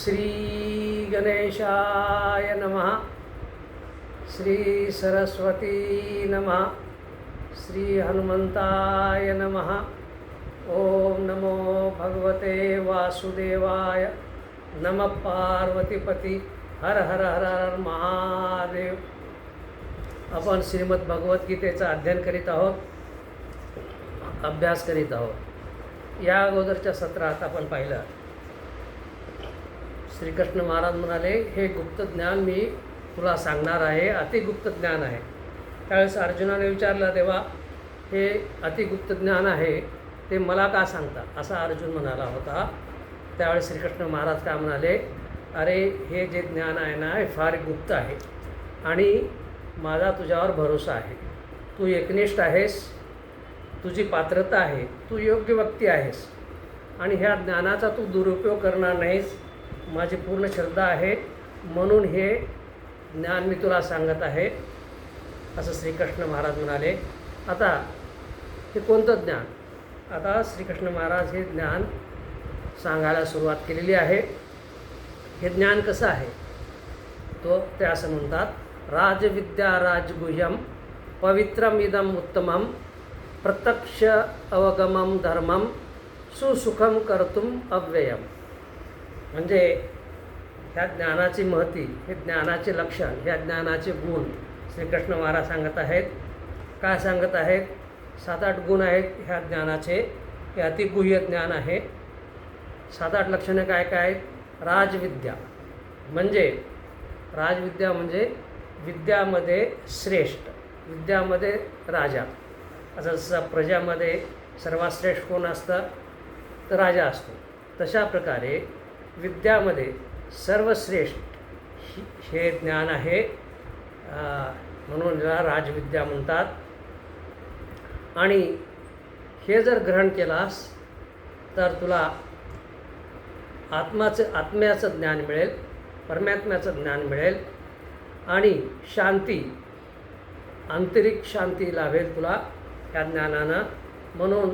श्री गणेशाय नमः. श्री सरस्वती नमः. श्री हनुमंताय नमः. ओम नमो भगवते वासुदेवाय. नमः पार्वतीपती. हर हर हर हर महादेव. आपण श्रीमद भगवद्गीतेचा अध्ययन करीत आहोत, अभ्यास करीत आहोत. या अगोदरच्या सत्रात आपण पाहिलं, श्रीकृष्ण महाराज म्हणाले, हे गुप्त ज्ञान मी तुला सांगणार आहे, अतिगुप्त ज्ञान आहे. त्यावेळेस अर्जुनाने विचारलं, देवा हे अतिगुप्त ज्ञान आहे ते मला का सांगता, असा अर्जुन म्हणाला होता. त्यावेळेस श्रीकृष्ण महाराज काय म्हणाले, अरे हे जे ज्ञान आहे ना, हे फार गुप्त आहे आणि माझा तुझ्यावर भरोसा आहे. तू एकनिष्ठ आहेस, तुझी पात्रता आहे, तू योग्य व्यक्ती आहेस आणि ह्या ज्ञानाचा तू दुरुपयोग करणार नाहीस, माझी पूर्ण श्रद्धा आहे, म्हणून हे ज्ञान मी तुला सांगत आहे, असं श्रीकृष्ण महाराज म्हणाले. आता हे कोणतं ज्ञान? आता श्रीकृष्ण महाराज हे ज्ञान सांगायला सुरुवात केलेली आहे. हे ज्ञान कसं आहे ते असं म्हणतात, राजविद्या राजगुह्यम पवित्रमिदम उत्तमम प्रत्यक्ष अवगमम धर्मम सुसुखम कर्तुम अव्ययम. म्हणजे ह्या ज्ञानाची महती, हे ज्ञानाचे लक्षण, ह्या ज्ञानाचे गुण श्रीकृष्ण महाराज सांगत आहेत. काय सांगत आहेत? 7-8 गुण आहेत ह्या ज्ञानाचे. हे अतिगुह्य ज्ञान आहे. 7-8 लक्षणे काय काय आहेत? राजविद्या म्हणजे विद्यामध्ये श्रेष्ठ, विद्यामध्ये राजा. आता जसं प्रजामध्ये सर्वात श्रेष्ठ कोण असतं तर राजा असतो, तशा प्रकारे विद्यामध्ये सर्वश्रेष्ठ हे ज्ञान आहे, म्हणून याला राजविद्या म्हणतात. आणि हे जर ग्रहण केलास तर तुला आत्म्याचं ज्ञान मिळेल, परमात्म्याचं ज्ञान मिळेल आणि शांती, आंतरिक शांती लाभेल तुला या ज्ञानानं, म्हणून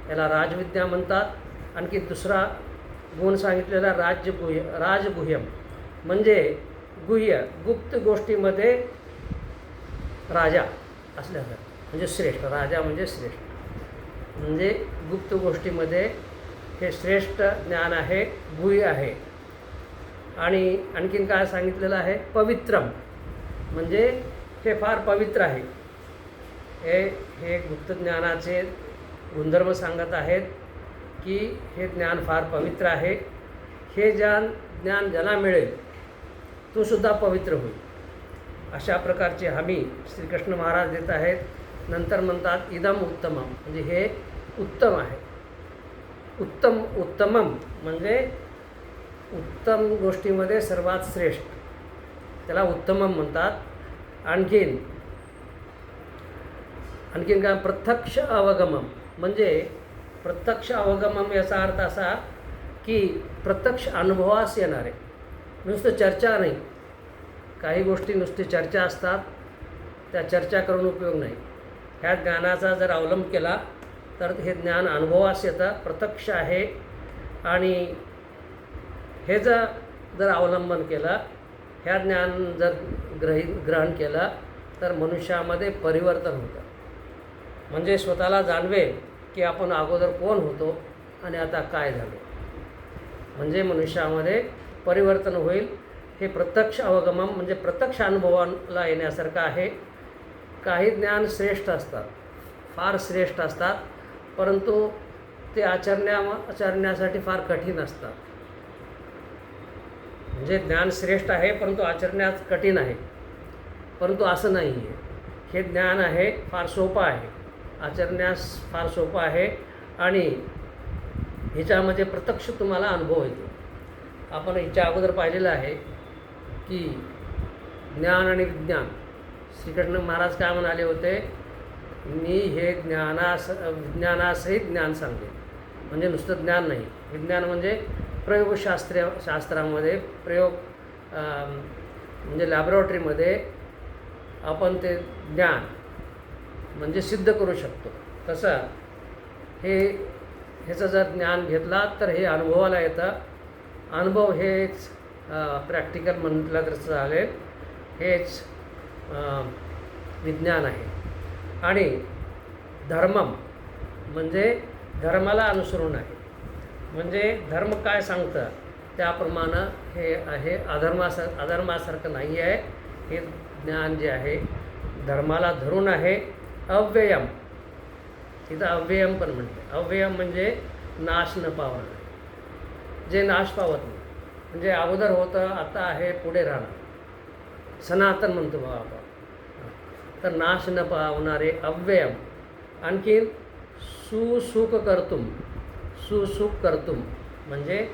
याला राजविद्या म्हणतात. आणखी दुसरा गुण सांगितलेला राजगुह्यम म्हणजे गुह्य, गुप्त गोष्टीमध्ये राजा असल्यासारखं, म्हणजे श्रेष्ठ. राजा म्हणजे श्रेष्ठ, म्हणजे गुप्त गोष्टीमध्ये हे श्रेष्ठ ज्ञान आहे, गुह्य आहे. आणि आणखीन काय सांगितलेलं आहे? पवित्रम म्हणजे हे फार पवित्र आहे. हे गुप्त ज्ञानाचे गुणधर्म सांगत आहेत की हे ज्ञान फार पवित्र आहे. हे ज्ञान ज्याला मिळेल तो सुद्धा पवित्र होईल, अशा प्रकारची हमी श्रीकृष्ण महाराज देत आहेत. नंतर म्हणतात इदम उत्तमम म्हणजे हे उत्तम आहे. उत्तमम म्हणजे उत्तम गोष्टीमध्ये सर्वात श्रेष्ठ, त्याला उत्तमम म्हणतात. आणखीन काय? प्रत्यक्ष अवगमम म्हणजे प्रत्यक्ष अवगमम याचा अर्थ असा की प्रत्यक्ष अनुभवास येणारे, नुसतं चर्चा नाही. काही गोष्टी नुसती चर्चा असतात, त्या चर्चा करून उपयोग नाही. ह्या ज्ञानाचा जर अवलंब केला तर हे ज्ञान अनुभवास येतं, प्रत्यक्ष आहे. आणि हे जर अवलंबन केलं, ह्या ज्ञान जर ग्रहण केलं तर मनुष्यामध्ये परिवर्तन होतं. म्हणजे स्वतःला जाणवेल की आपण अगोदर कोण होतो आणि आता काय झालो, म्हणजे मनुष्यामध्ये परिवर्तन होईल. हे प्रत्यक्ष अवगमन म्हणजे प्रत्यक्ष अनुभवाला येण्यासारखं आहे. काही ज्ञान श्रेष्ठ असतात, फार श्रेष्ठ असतात, परंतु ते आचरण्यासाठी फार कठीण असतात. म्हणजे ज्ञान श्रेष्ठ आहे परंतु आचरण्यात कठीण आहे. परंतु असं नाही आहे. हे ज्ञान आहे फार सोपं आहे, आचरण्यास फार सोपं आहे आणि ह्याच्यामध्ये प्रत्यक्ष तुम्हाला अनुभव येतो. आपण ह्याच्या अगोदर पाहिलेलं आहे की ज्ञान आणि विज्ञान, श्रीकृष्ण महाराज काय म्हणाले होते, मी हे विज्ञानासहित ज्ञान सांगते. म्हणजे नुसतं ज्ञान नाही, विज्ञान म्हणजे शास्त्रामध्ये प्रयोग म्हणजे लॅबोरेटरीमध्ये आपण ते ज्ञान म्हणजे सिद्ध करू शकतो. तसं ह्याचं जर ज्ञान घेतला तर हे अनुभवाला येतं अनुभव हेच प्रॅक्टिकल म्हटलं तर चालेल, हेच विज्ञान आहे. आणि धर्मम म्हणजे धर्माला अनुसरून आहे. म्हणजे धर्म काय सांगतं त्याप्रमाणे हे आहे. अधर्मासारखं नाही आहे. हे ज्ञान जे आहे धर्माला धरून आहे. अव्ययम, इथं अव्ययम पण म्हणते. अव्ययम म्हणजे नाश न पावणं, जे नाश पावत नाही. म्हणजे अगोदर होतं, आता आहे, पुढे राहणार. सनातन म्हणतो बाबा आपण. तर नाश न पावणारे अव्ययम. आणखी सुसुख कर्तुम, सुसुख कर्तुम म्हणजे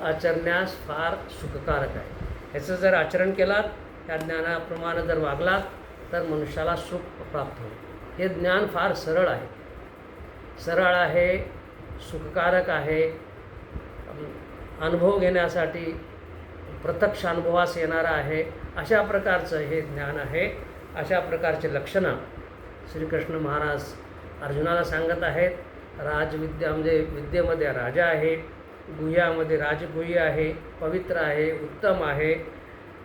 आचरण्यास फार सुखकारक आहे. ह्याचं जर आचरण केलात, त्या ज्ञानाप्रमाणे जर वागलात तर मनुष्याला सुख प्राप्त होईल. हे ज्ञान फार सरळ आहे, सरळ आहे, सुखकारक आहे. अनुभव घेण्यासाठी प्रत्यक्ष अनुभवास येणारं आहे. अशा प्रकारचं हे ज्ञान आहे. अशा प्रकारचे लक्षणं श्रीकृष्ण महाराज अर्जुनाला सांगत आहेत. राजविद्या म्हणजे विद्येमध्ये राजा आहे, गुह्यामध्ये राजगुह्य आहे, पवित्र आहे, उत्तम आहे,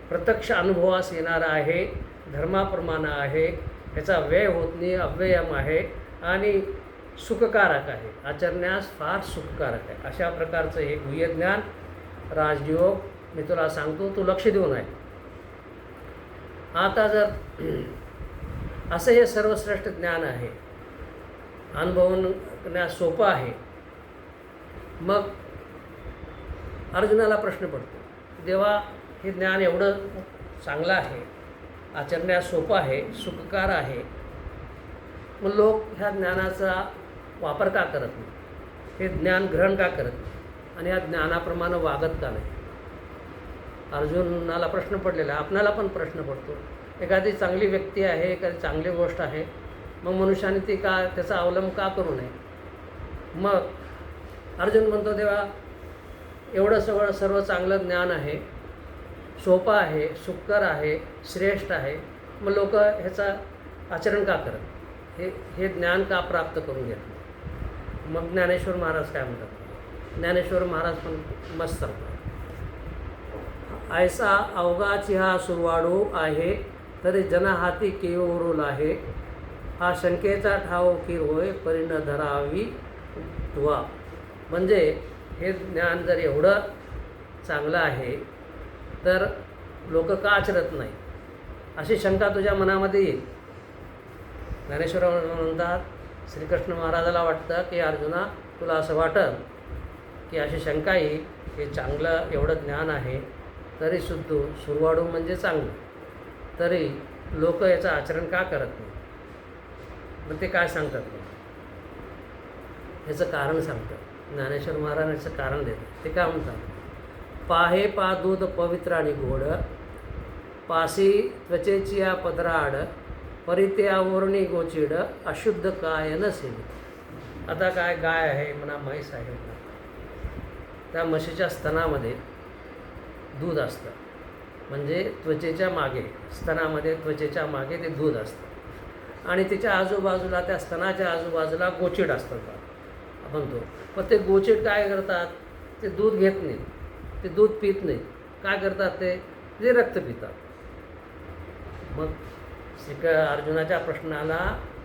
प्रत्यक्ष अनुभवास येणारा आहे, धर्माप्रमाणे आहे, ह्याचा व्यय होत नाही, अव्ययम आहे आणि सुखकारक आहे, आचरण्यास फार सुखकारक आहे. अशा प्रकारचं हे गुह्यज्ञान राजयोग मी तुला सांगतो, तू लक्ष देऊन आहे. आता जर असं हे सर्वश्रेष्ठ ज्ञान आहे, अनुभवण्यास सोपं आहे, मग अर्जुनाला प्रश्न पडतो, देवा हे ज्ञान एवढं चांगलं आहे, आचरण्यास सोपं आहे, सुखकार आहे, मग लोक ह्या ज्ञानाचा वापर का करत नाही, हे ज्ञान ग्रहण का करत नाही आणि या ज्ञानाप्रमाणे वागत का नाही. अर्जुनाला प्रश्न पडलेला आहे, आपणाला पण प्रश्न पडतो. एखादी चांगली व्यक्ती आहे, एखादी चांगली गोष्ट आहे, मग मनुष्याने ती का त्याचा अवलंब का करू नये. मग अर्जुन म्हणतो, देवा एवढं सर्व चांगलं ज्ञान आहे, सोपं आहे, सुखकर आहे, श्रेष्ठ आहे, मग लोक ह्याचं आचरण का करत, हे ज्ञान का प्राप्त करून घेत नाही. मग ज्ञानेश्वर महाराज काय म्हणतात, ज्ञानेश्वर महाराज पण मस्त सांगतात, ऐसा अवघाची हा सुरवाडू आहे, तरी जनहाती केवरुल आहे, हा शंकेचा ठाव की होय, परिण धरावी तुवा. म्हणजे हे ज्ञान जर एवढं चांगलं आहे तर लोक का आचरत नाही, अशी शंका तुझ्या मनामध्ये येईल. ज्ञानेश्वर म्हणतात, श्रीकृष्ण महाराजाला वाटतं की अर्जुना तुला असं वाटतं की अशी शंका येईल, हे चांगलं एवढं ज्ञान आहे तरीसुद्धा सुरवाडू म्हणजे चांगलं, तरी लोक याचं आचरण का करत नाही. मग ते काय सांगतात, ह्याचं कारण सांगतात. ज्ञानेश्वर महाराजांचं कारण देतात. ते काय म्हणतात, पाहे पा दूध पवित्र आणि गोड, पासी त्वचेची या पदराड, परित्यावरणी गोचिड, अशुद्ध काय नसेल. आता काय गाय आहे म्हणा, म्हैस आहे म्हणा, त्या म्हशीच्या स्तनामध्ये दूध असतं, म्हणजे त्वचेच्या मागे, स्तनामध्ये त्वचेच्या मागे ते दूध असतं आणि त्याच्या आजूबाजूला, त्या स्तनाच्या आजूबाजूला गोचिड असतं म्हणतो. पण ते गोचिड काय करतात, ते दूध घेत नाही, ते दूध पित नाही. काय करतात, ते रक्त पितात. मग अर्जुनाच्या प्रश्नाला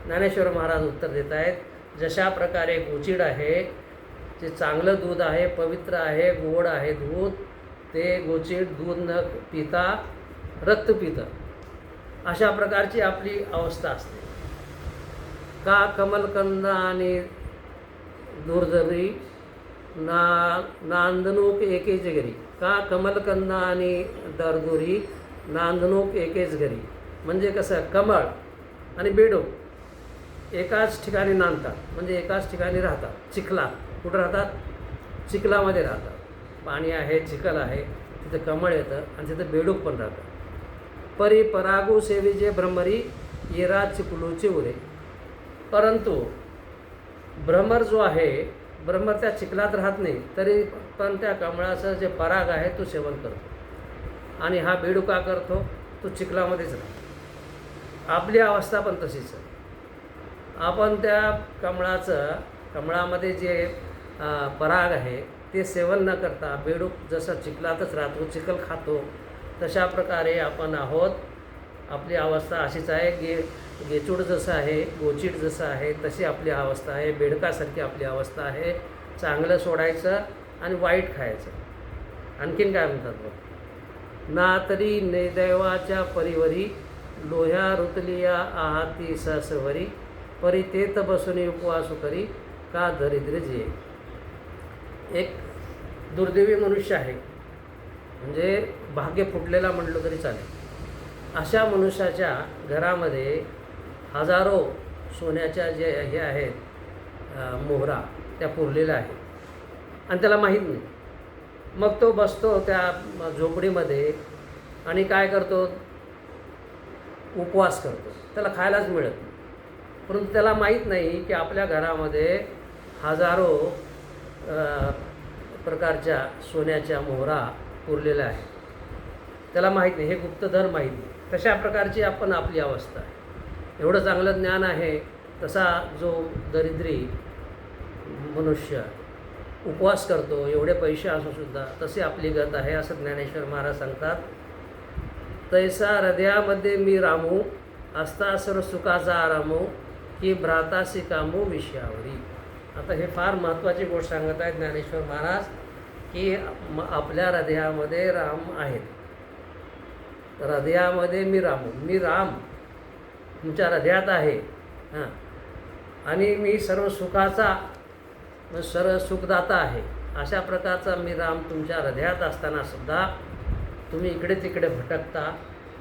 ज्ञानेश्वर महाराज उत्तर देत आहेत, जशा प्रकारे गोचिड आहे, जे चांगलं दूध आहे, पवित्र आहे, गोड आहे दूध, ते गोचिड दूध न पिता रक्त पितं. अशा प्रकारची आपली अवस्था असते. का कमलकंद आणि दुर्धरी नांदणूक एकेच घरी, का कमलकंद आणि दरदुरी नांदणूक एकेच घरी. म्हणजे कसं, कमळ आणि बेडूक एकाच ठिकाणी नांदतात, म्हणजे एकाच ठिकाणी राहतात. चिखलात, कुठं राहतात, चिखलामध्ये राहतात. पाणी आहे, चिखल आहे, तिथं कमळ येतं आणि तिथं बेडूक पण राहतं. परी परागू सेवीचे भ्रमरी येरा चिखलूचे उरे. परंतु भ्रमर जो आहे, भ्रमर त्या चिखलात राहत नाही, तरी पण त्या कमळाचं जे पराग आहे तो सेवन करतो. आणि हा बेडूका करतो, तो चिखलामध्येच राहतो. आपली अवस्था पण तशीच आहे. आपण त्या कमळामध्ये जे पराग आहे ते सेवन न करता बेडूक जसं चिखलातच राहतो, चिखल खातो, तशा प्रकारे आपण आहोत. आपली अवस्था अशीच आहे. गेचूड जसं आहे, गोचीड जसं आहे, तशी आपली अवस्था आहे. बेडकासारखी आपली अवस्था आहे. चांगलं सोडायचं आणि वाईट खायचं. आणखीन काय म्हणतात बघ, ना तरी नैदैवाच्या परिवरी लोह्या रुतलिया आहाती सहसवरी परी तेत बसून उपवासू करी का दरिद्र जे. एक दुर्दैवी मनुष्य आहे, म्हणजे भाग्य फुटलेला म्हटलं तरी चालेल. अशा मनुष्याच्या घरामध्ये हजारो सोन्याच्या जे हे आहेत मोहरा त्या पुरलेल्या आहेत आणि त्याला माहीत नाही. मग तो बसतो त्या झोपडीमध्ये आणि काय करतो, उपवास करतो. त्याला खायलाच मिळत नाही. परंतु त्याला माहीत नाही की आपल्या घरामध्ये हजारो प्रकारच्या सोन्याच्या मोहरा पुरलेल्या आहेत. त्याला माहीत नाही, हे गुप्तधन माहीत नाही. तशा प्रकारची आपण आपली अवस्था आहे. एवढं चांगलं ज्ञान आहे, तसा जो दरिद्री मनुष्य उपवास करतो, एवढे पैसे असूनसुद्धा तशी आपली गत आहे, असं ज्ञानेश्वर महाराज सांगतात. तैसा हृदयामध्ये मी रामू असता सर्व सुखाचा आरामू की भ्रातासी कामू विषयावरी. आता हे फार महत्त्वाची गोष्ट सांगत आहेत ज्ञानेश्वर महाराज की आपल्या हृदयामध्ये राम आहेत. हृदयामध्ये मी रामू, मी राम तुमच्या हृदयात आहे. आणि मी सर्व सुखाचा सर्व सुखदाता आहे. अशा प्रकारचा मी राम तुमच्या हृदयात असताना सुद्धा तुम्ही इकडे तिकडे भटकता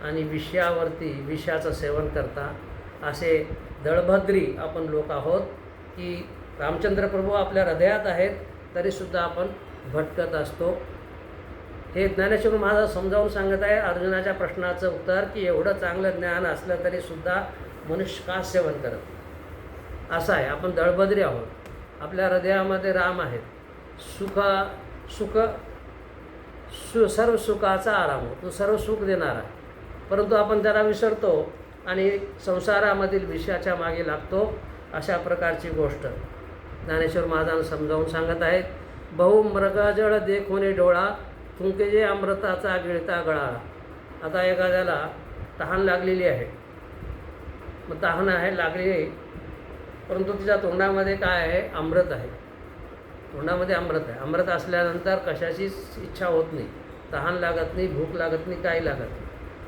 आणि विषयावरती विषयाचं सेवन करता. असे दळभद्री आपण लोक आहोत की रामचंद्र प्रभू आपल्या हृदयात आहेत तरीसुद्धा आपण भटकत असतो. हे ज्ञानेश्वर महाराज समजावून सांगत आहे अर्जुनाच्या प्रश्नाचं उत्तर की एवढं चांगलं ज्ञान असलं तरीसुद्धा मनुष्य का सेवन करत. असं आहे, आपण दळभद्री आहोत. आपल्या हृदयामध्ये राम आहेत. सर्व सुखाचा आराम, तो सर्व सुख देणारा. परंतु आपण त्याला विसरतो आणि संसारामधील विषयाच्या मागे लागतो. अशा प्रकारची गोष्ट ज्ञानेश्वर महाराजांना समजावून सांगत आहेत. बहु मृगजळ देखोने डोळा तुमके जे अमृताचा गिळता गळाळा. आता एखाद्याला तहान लागलेली आहे, मग तहान आहे लागलेली, परंतु तिच्या तोंडामध्ये काय आहे, अमृत आहे. तोंडामध्ये अमृत आहे. अमृत असल्यानंतर कशाचीच इच्छा होत नाही, तहान लागत नाही, भूक लागत नाही, काही लागत नाही.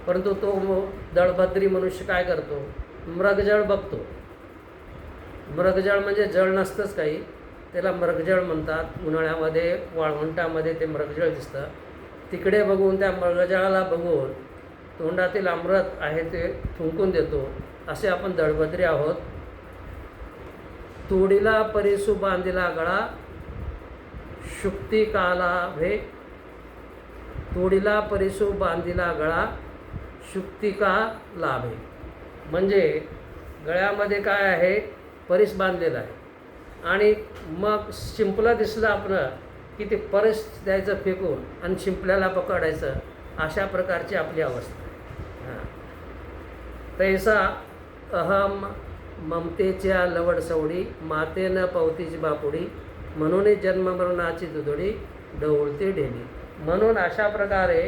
परंतु तो दळभद्री मनुष्य काय करतो, मृगजळ बघतो. मृगजळ म्हणजे जळ नसतंच काही, त्याला मृगजळ म्हणतात. उन्हाळ्यामध्ये वाळवंटामध्ये ते मृगजळ दिसतं. तिकडे बघून त्या मृगजळाला बघून तोंडातील अमृत आहे ते थुंकून देतो. असे आपण दळभद्री आहोत. तोडीला परिसू बांधिला गळा शुक्ती काला भे. तोडीला परिसू बांधिला गळा शुक्ती का लाभे. म्हणजे गळ्यामध्ये काय आहे, परिस बांधलेला आहे आणि मग शिंपला दिसलं आपलं की ते परिस द्यायचं फेकून आणि शिंपल्याला पकडायचं. अशा प्रकारची आपली अवस्था आहे. तैसा अहम ममतेच्या लवड सवडी मातेनं पवतीची बापुडी म्हणून जन्ममरणाची दुधडी डवळते ढेली. म्हणून अशा प्रकारे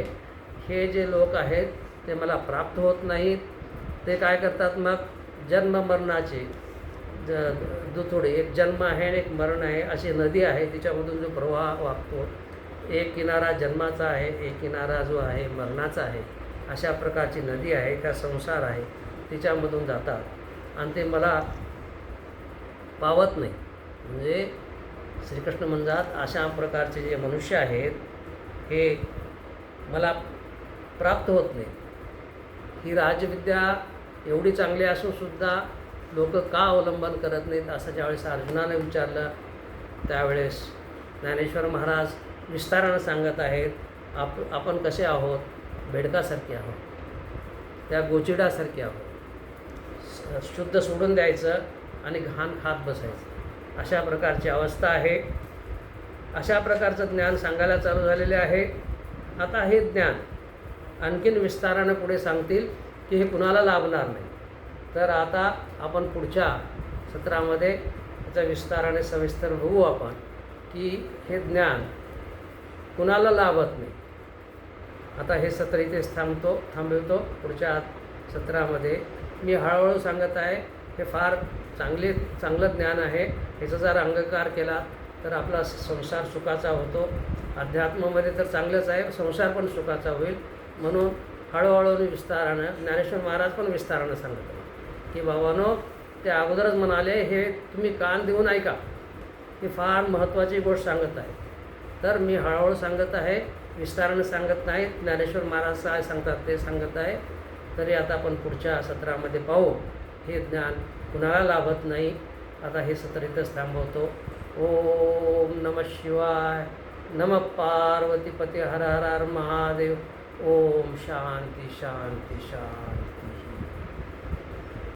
हे जे लोक आहेत ते मला प्राप्त होत नाहीत. ते काय करतात, मग जन्ममरणाचे दुथोडे, एक जन्म आहे आणि एक मरण आहे. अशी नदी आहे, तिच्यामधून जो प्रवाह वाहतो, एक किनारा जन्माचा आहे, एक किनारा जो आहे मरणाचा आहे. अशा प्रकारची नदी आहे, त्या संसार आहे, तिच्यामधून जातात आणि ते मला पावत नाही. म्हणजे श्रीकृष्ण म्हणतात अशा प्रकारचे जे मनुष्य आहेत हे मला प्राप्त होत नाही. ही राजविद्या एवढी चांगली असूनसुद्धा लोक का अवलंबन करत नाहीत, असं ज्यावेळेस अर्जुनाने विचारलं त्यावेळेस ज्ञानेश्वर महाराज विस्तारानं सांगत आहेत. आपण कसे आहोत, बेडकासारखे आहोत, त्या गोचिडासारखे आहोत. शुद्ध सोडून द्यायचं आणि घाण खात बसायचं, अशा प्रकारची अवस्था आहे. अशा प्रकारचं ज्ञान सांगायला चालू झालेले आहे. आता हे ज्ञान आणखीन विस्तारानं पुढे सांगतील की हे कुणाला लाभणार नाही. तर आता आपण पुढच्या सत्रामध्ये त्याचा विस्ताराने सविस्तर बघू आपण की हे ज्ञान कुणाला लाभत नाही. आता हे सत्र इथेच थांबवतो. पुढच्या सत्रामध्ये मी हळूहळू सांगत आहे. हे फार चांगलं ज्ञान आहे. ह्याचा जर अंगीकार केला तर आपला संसार सुखाचा होतो. अध्यात्मामध्ये तर चांगलंच आहे, संसार पण सुखाचा होईल. म्हणून हळूहळू विस्तारानं ज्ञानेश्वर महाराज पण विस्तारानं सांगत आहे की बाबांनो, ते अगोदरच म्हणाले, हे तुम्ही कान देऊन ऐका. ही फार महत्त्वाची गोष्ट सांगत आहे. तर मी हळूहळू सांगत आहे, विस्तारानं सांगत नाही. ज्ञानेश्वर महाराज काय सांगतात ते सांगत आहे. तरी आता आपण पुढच्या सत्रामध्ये पाहू. हे ज्ञान कुणाला लाभत नाही. आता हे सत्र इथंच थांबवतो. ओम नमः शिवाय. नमः पार्वतीपती हर हर हर महादेव. ओम शांती शांती शांती.